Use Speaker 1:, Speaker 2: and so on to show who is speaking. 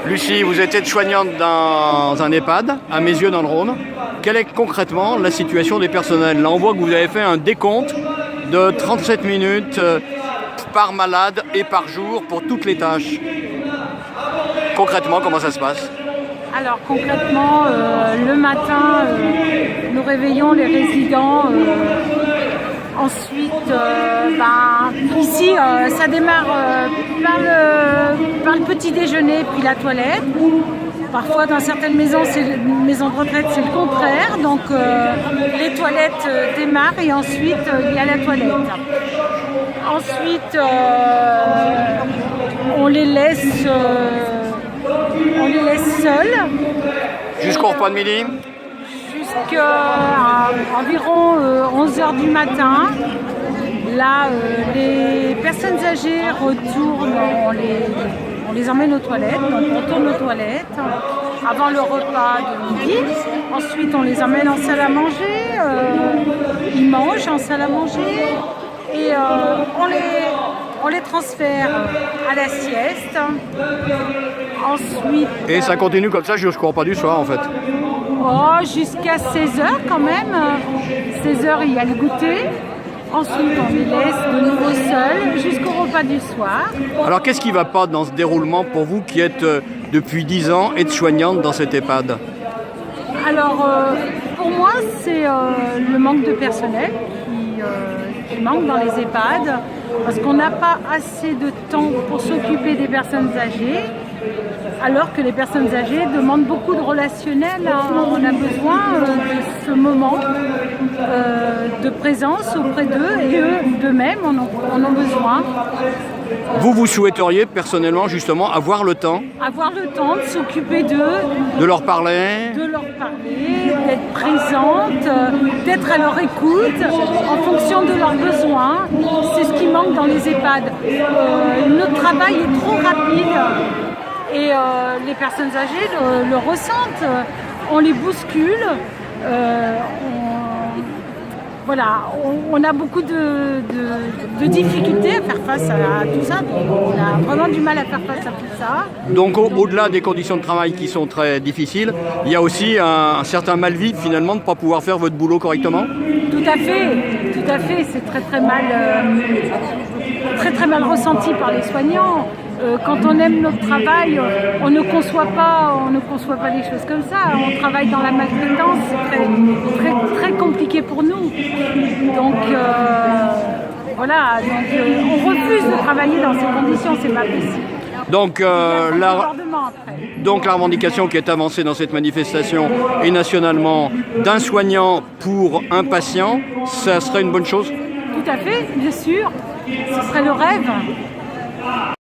Speaker 1: Lucie, vous êtes aide-soignante dans un EHPAD, à Mézieux dans le Rhône. Quelle est concrètement la situation des personnels? Là, on voit que vous avez fait un décompte de 37 minutes par malade et par jour pour toutes les tâches. Concrètement, comment ça se passe?
Speaker 2: Alors concrètement, le matin, nous réveillons les résidents. Ensuite, ici, ça démarre par le petit déjeuner, puis la toilette. Parfois, dans certaines maisons de retraite, c'est le contraire. Donc, les toilettes démarrent et ensuite, il y a la toilette. Ensuite, on les laisse seuls.
Speaker 1: Jusqu'au repas de midi?
Speaker 2: Jusqu'à environ 11h du matin. Là, les personnes âgées retournent, on les emmène aux toilettes, donc on retourne aux toilettes avant le repas de midi. Ensuite, on les emmène en salle à manger, ils mangent en salle à manger et on les transfère à la sieste. Ensuite,
Speaker 1: et ça continue comme ça jusqu'au repas du soir en fait?
Speaker 2: Jusqu'à 16h quand même. 16h, il y a le goûter. Ensuite, on les laisse de nouveau seuls jusqu'au repas du soir.
Speaker 1: Alors, qu'est-ce qui ne va pas dans ce déroulement pour vous qui êtes depuis 10 ans aide-soignante dans cet EHPAD?
Speaker 2: Alors, pour moi, c'est le manque de personnel qui manque dans les EHPAD parce qu'on n'a pas assez de temps pour s'occuper des personnes âgées. Alors que les personnes âgées demandent beaucoup de relationnel. On a besoin de ce moment de présence auprès d'eux et eux d'eux-mêmes en ont besoin.
Speaker 1: Vous souhaiteriez personnellement justement avoir le temps?
Speaker 2: Avoir le temps de s'occuper d'eux.
Speaker 1: De leur parler? De leur
Speaker 2: parler, d'être présente, d'être à leur écoute en fonction de leurs besoins. C'est ce qui manque dans les EHPAD. Notre travail est trop rapide. Et les personnes âgées le ressentent, on les bouscule, on a beaucoup de difficultés à faire face à tout ça, on a vraiment du mal à faire face à tout ça.
Speaker 1: Donc au-delà des conditions de travail qui sont très difficiles, il y a aussi un certain mal-vivre finalement de ne pas pouvoir faire votre boulot correctement?
Speaker 2: Tout à fait, c'est très mal ressenti par les soignants. Quand on aime notre travail, on ne conçoit pas les choses comme ça. On travaille dans la maltraitance, c'est très compliqué pour nous. Donc on refuse de travailler dans ces conditions, c'est pas possible.
Speaker 1: Donc la revendication qui est avancée dans cette manifestation et nationalement d'un soignant pour un patient, ça serait une bonne chose?
Speaker 2: Tout à fait, bien sûr, ce serait le rêve.